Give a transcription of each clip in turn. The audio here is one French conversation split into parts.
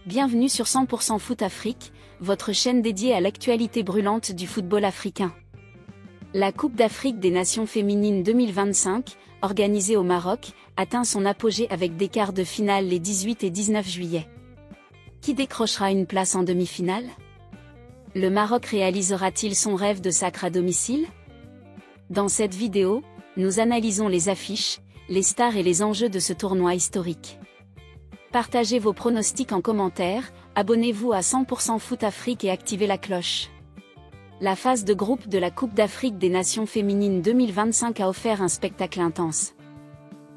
Bienvenue sur 100% Foot Afrique, votre chaîne dédiée à l'actualité brûlante du football africain. La Coupe d'Afrique des Nations féminines 2025, organisée au Maroc, atteint son apogée avec des quarts de finale les 18 et 19 juillet. Qui décrochera une place en demi-finale? Le Maroc réalisera-t-il son rêve de sacre à domicile? Dans cette vidéo, nous analysons les affiches, les stars et les enjeux de ce tournoi historique. Partagez vos pronostics en commentaire, abonnez-vous à 100% Foot Afrique et activez la cloche. La phase de groupe de la Coupe d'Afrique des Nations féminines 2025 a offert un spectacle intense.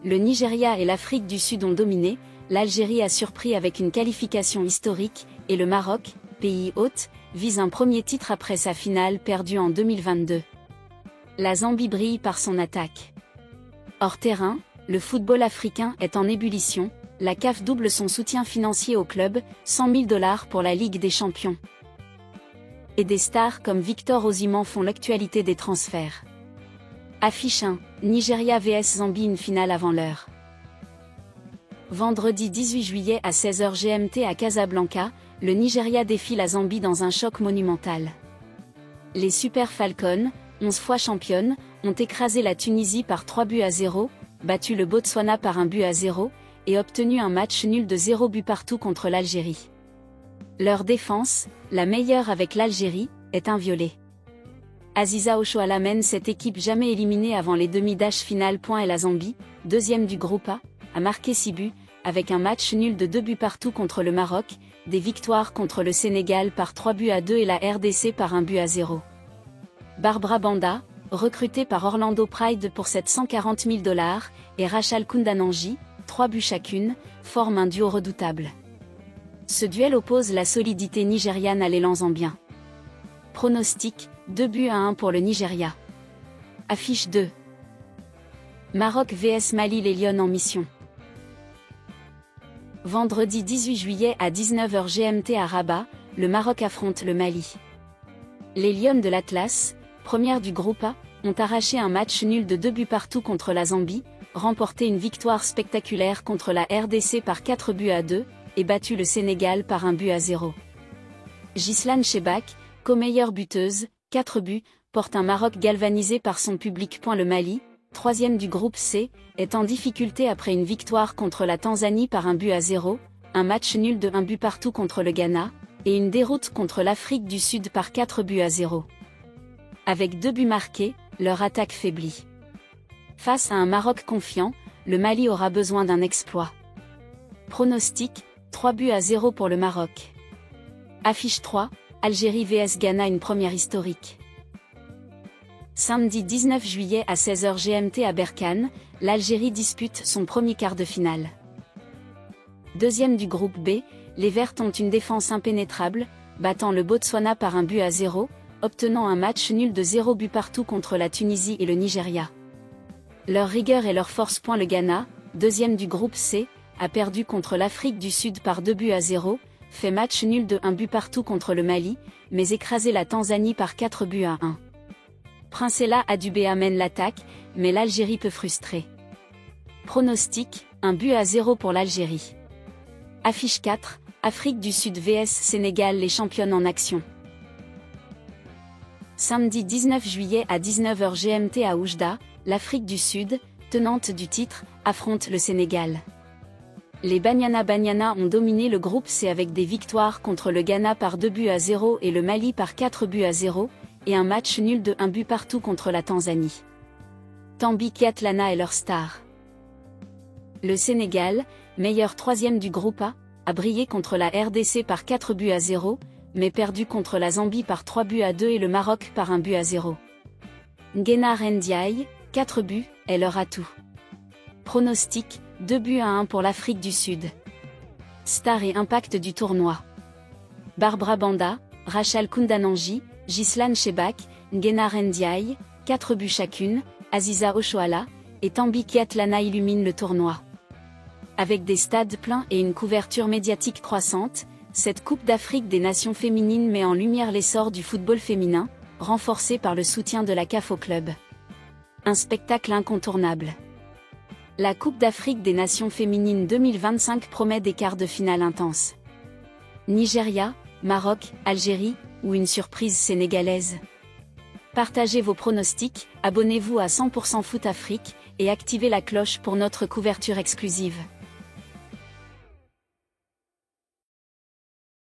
Le Nigeria et l'Afrique du Sud ont dominé, l'Algérie a surpris avec une qualification historique, et le Maroc, pays hôte, vise un premier titre après sa finale perdue en 2022. La Zambie brille par son attaque. Hors terrain, le football africain est en ébullition. La CAF double son soutien financier au club, 100 000 $ pour la Ligue des Champions. Et des stars comme Victor Osimhen font l'actualité des transferts. Affiche 1, Nigeria vs Zambie, une finale avant l'heure. Vendredi 18 juillet à 16h GMT à Casablanca, le Nigeria défie la Zambie dans un choc monumental. Les Super Falcons, 11 fois championnes, ont écrasé la Tunisie par 3-0, battu le Botswana par 1-0, et obtenu un match nul de 0 but partout contre l'Algérie. Leur défense, la meilleure avec l'Algérie, est inviolée. Aziza Oshoala mène cette équipe jamais éliminée avant les demi-dash finales. Et la Zambie, deuxième du groupe A, a marqué 6 buts, avec un match nul de 2 buts partout contre le Maroc, des victoires contre le Sénégal par 3-2 et la RDC par 1-0. Barbara Banda, recrutée par Orlando Pride pour 740 000 $, et Rachel Kundananji, 3 buts chacune, forment un duo redoutable. Ce duel oppose la solidité nigériane à l'élan zambien. Pronostic, 2-1 pour le Nigeria. Affiche 2. Maroc vs Mali, les Lions en mission. Vendredi 18 juillet à 19h GMT à Rabat, le Maroc affronte le Mali. Les Lions de l'Atlas, première du groupe A, ont arraché un match nul de 2 buts partout contre la Zambie, remporté une victoire spectaculaire contre la RDC par 4-2, et battu le Sénégal par 1-0. Ghislaine Chebak, co-meilleure buteuse, 4 buts, porte un Maroc galvanisé par son public. Le Mali, troisième du groupe C, est en difficulté après une victoire contre la Tanzanie par 1-0, un match nul de 1 but partout contre le Ghana, et une déroute contre l'Afrique du Sud par 4-0. Avec 2 buts marqués, leur attaque faiblit. Face à un Maroc confiant, le Mali aura besoin d'un exploit. Pronostic, 3-0 pour le Maroc. Affiche 3, Algérie vs Ghana, une première historique. Samedi 19 juillet à 16h GMT à Berkane, l'Algérie dispute son premier quart de finale. Deuxième du groupe B, les Vertes ont une défense impénétrable, battant le Botswana par 1-0, obtenant un match nul de 0 but partout contre la Tunisie et le Nigeria. Leur rigueur et leur force. Le Ghana, deuxième du groupe C, a perdu contre l'Afrique du Sud par 2-0, fait match nul de 1 but partout contre le Mali, mais écrasé la Tanzanie par 4-1. Princella Adubé amène l'attaque, mais l'Algérie peut frustrer. Pronostic, 1-0 pour l'Algérie. Affiche 4, Afrique du Sud vs Sénégal, les championnes en action. Samedi 19 juillet à 19h GMT à Oujda, l'Afrique du Sud, tenante du titre, affronte le Sénégal. Les Banyana ont dominé le groupe C avec des victoires contre le Ghana par 2-0 et le Mali par 4-0, et un match nul de 1 but partout contre la Tanzanie. Tambi Kiatlana est leur star. Le Sénégal, meilleur troisième du groupe A, a brillé contre la RDC par 4-0, mais perdu contre la Zambie par 3-2 et le Maroc par 1-0. Nguena Ndiaye, 4 buts, est leur atout. Pronostic, 2-1 pour l'Afrique du Sud. Star et impact du tournoi. Barbara Banda, Rachel Kundananji, Ghislaine Chebak, Nguena Ndiaye, 4 buts chacune, Aziza Oshoala, et Tambi Kiatlana illuminent le tournoi. Avec des stades pleins et une couverture médiatique croissante, cette Coupe d'Afrique des Nations féminines met en lumière l'essor du football féminin, renforcé par le soutien de la CAF au club. Un spectacle incontournable. La Coupe d'Afrique des Nations féminines 2025 promet des quarts de finale intenses. Nigeria, Maroc, Algérie, ou une surprise sénégalaise? Partagez vos pronostics, abonnez-vous à 100% Foot Afrique, et activez la cloche pour notre couverture exclusive.